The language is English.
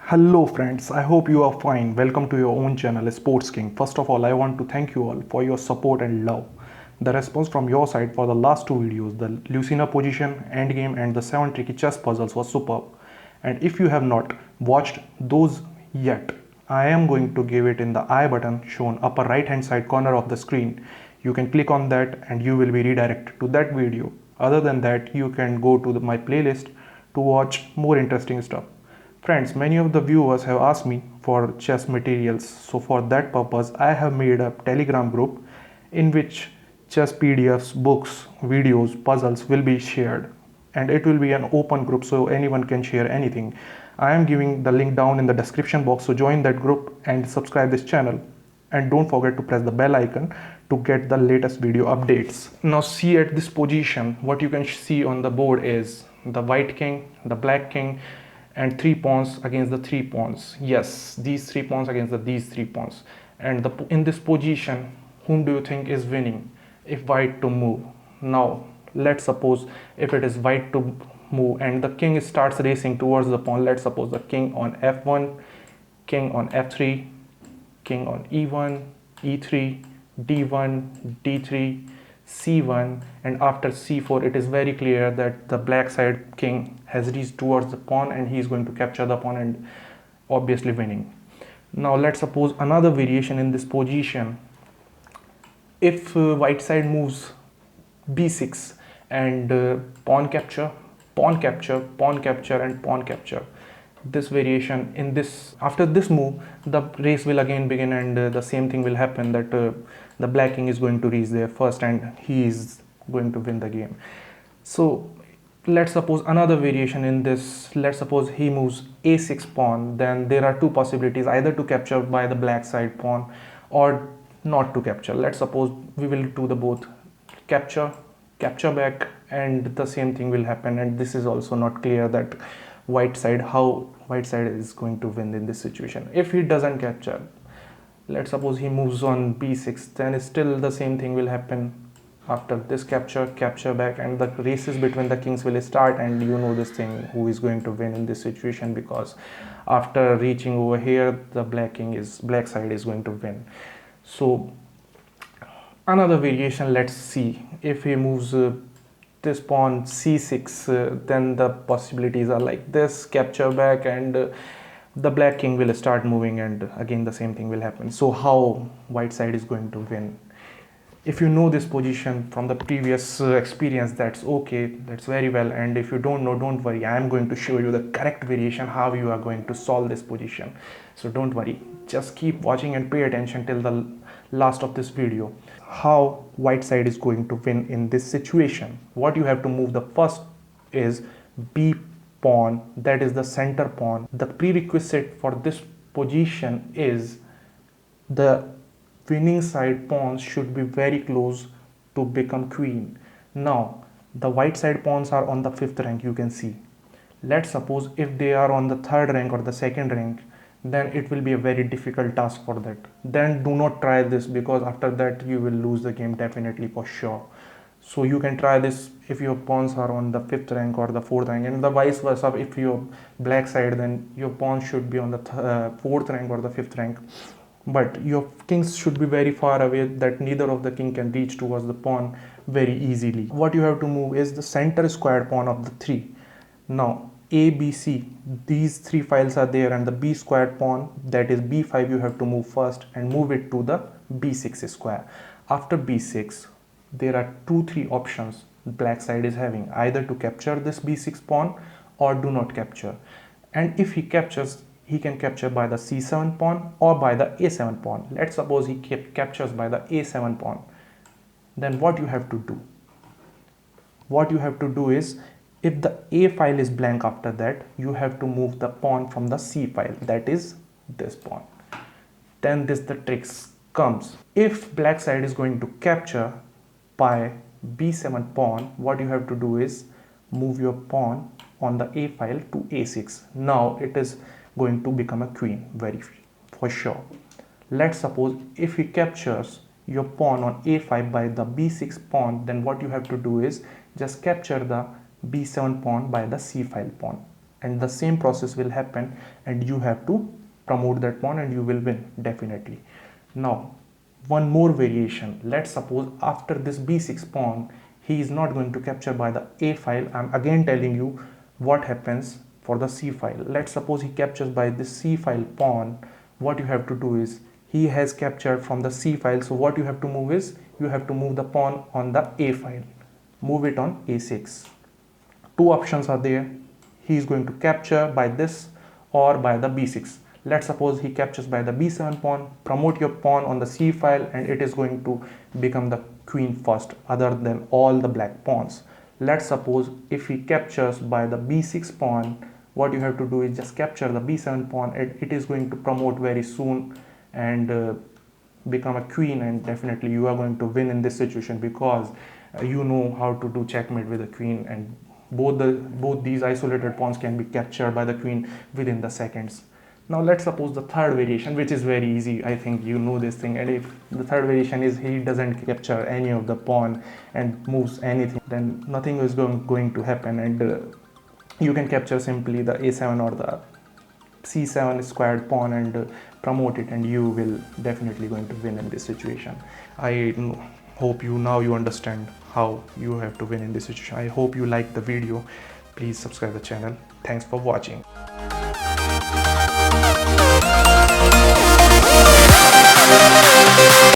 Hello friends, I hope you are fine. Welcome to your own channel Sports King. First of all, I want to thank you all for your support and love. The response from your side for the last two videos, the Lucina position, endgame and the 7 tricky chess puzzles was superb. And if you have not watched those yet, I am going to give it in the I button shown upper right hand side corner of the screen. You can click on that and you will be redirected to that video. Other than that, you can go to my playlist to watch more interesting stuff. Friends, many of the viewers have asked me for chess materials, so for that purpose I have made a Telegram group in which chess PDFs, books, videos, puzzles will be shared, and it will be an open group so anyone can share anything. I am giving the link down in the description box, so join that group and subscribe this channel, and don't forget to press the bell icon to get the latest video updates. Now see at this position, what you can see on the board is the white king, the black king, and three pawns against the three pawns. Yes, these three pawns against these three pawns. And in this position, whom do you think is winning if white to move? Now let's suppose if it is white to move and the king starts racing towards the pawn. Let's suppose the king on f1, king on f3, king on e1, e3, d1, d3, c1, and after c4 it is very clear that the black side king has reached towards the pawn and he is going to capture the pawn and obviously winning. Now let's suppose another variation in this position. If white side moves b6 and pawn capture, pawn capture, pawn capture and pawn capture, this variation in this, after this move the race will again begin, and the same thing will happen, that the black king is going to reach there first and he is going to win the game. So let's suppose another variation in this. Let's suppose he moves a6 pawn. Then there are two possibilities, either to capture by the black side pawn or not to capture. Let's suppose we will do the both, capture, capture back, and the same thing will happen. And this is also not clear that how white side is going to win in this situation. If he doesn't capture, let's suppose he moves on b6, then still the same thing will happen. After this capture, capture back, and the races between the kings will start, and you know this thing, who is going to win in this situation, because after reaching over here the black side is going to win. So another variation, let's see, if he moves this pawn c6, then the possibilities are like this, capture back, and the black king will start moving, and again the same thing will happen. So how white side is going to win? If you know this position from the previous experience, that's okay, that's very well. And if you don't know, don't worry, I am going to show you the correct variation how you are going to solve this position. So don't worry, just keep watching and pay attention till the last of this video. How white side is going to win in this situation? What you have to move the first is b pawn, that is the center pawn. The prerequisite for this position is the winning side pawns should be very close to become queen. Now the white side pawns are on the 5th rank, you can see. Let's suppose if they are on the 3rd rank or the 2nd rank, then it will be a very difficult task for that. Then do not try this, because after that you will lose the game definitely, for sure. So you can try this if your pawns are on the 5th rank or the 4th rank, and the vice versa. If your black side, then your pawn should be on the 4th rank or the 5th rank, but your kings should be very far away that neither of the king can reach towards the pawn very easily. What you have to move is the center squared pawn of the 3. Now a, b, c, these 3 files are there, and the b squared pawn, that is b5, you have to move first and move it to the b6 square. After b6 there are 2-3 options black side is having, either to capture this b6 pawn or do not capture. And if he captures, he can capture by the c7 pawn or by the a7 pawn. Let's suppose he captures by the a7 pawn. Then what you have to do? What you have to do is, if the a file is blank after that, you have to move the pawn from the c file, that is this pawn. Then the tricks comes. If black side is going to capture by b7 pawn, what you have to do is move your pawn on the a file to a6. Now it is going to become a queen, very for sure. Let's suppose if he captures your pawn on a5 by the b6 pawn, then what you have to do is just capture the b7 pawn by the c file pawn. and the same process will happen, and you have to promote that pawn and you will win definitely. Now one more variation. Let's suppose after this b6 pawn he is not going to capture by the a file. I'm again telling you what happens for the c file. Let's suppose he captures by this c file pawn. What you have to do is, he has captured from the c file, so what you have to move is, you have to move the pawn on the a file, move it on a6. Two options are there. He is going to capture by this or by the b6. Let's suppose he captures by the b7 pawn. Promote your pawn on the c file and it is going to become the queen first other than all the black pawns. Let's suppose if he captures by the b6 pawn, what you have to do is just capture the b7 pawn. It is going to promote very soon and become a queen, and definitely you are going to win in this situation, because you know how to do checkmate with a queen, and both these isolated pawns can be captured by the queen within the seconds. Now let's suppose the third variation, which is very easy. I think you know this thing. And if the third variation is he doesn't capture any of the pawn and moves anything, then nothing is going to happen, and you can capture simply the a7 or the c7 squared pawn and promote it, and you will definitely going to win in this situation. I hope you understand how you have to win in this situation. I hope you like the video. Please subscribe the channel. Thanks for watching.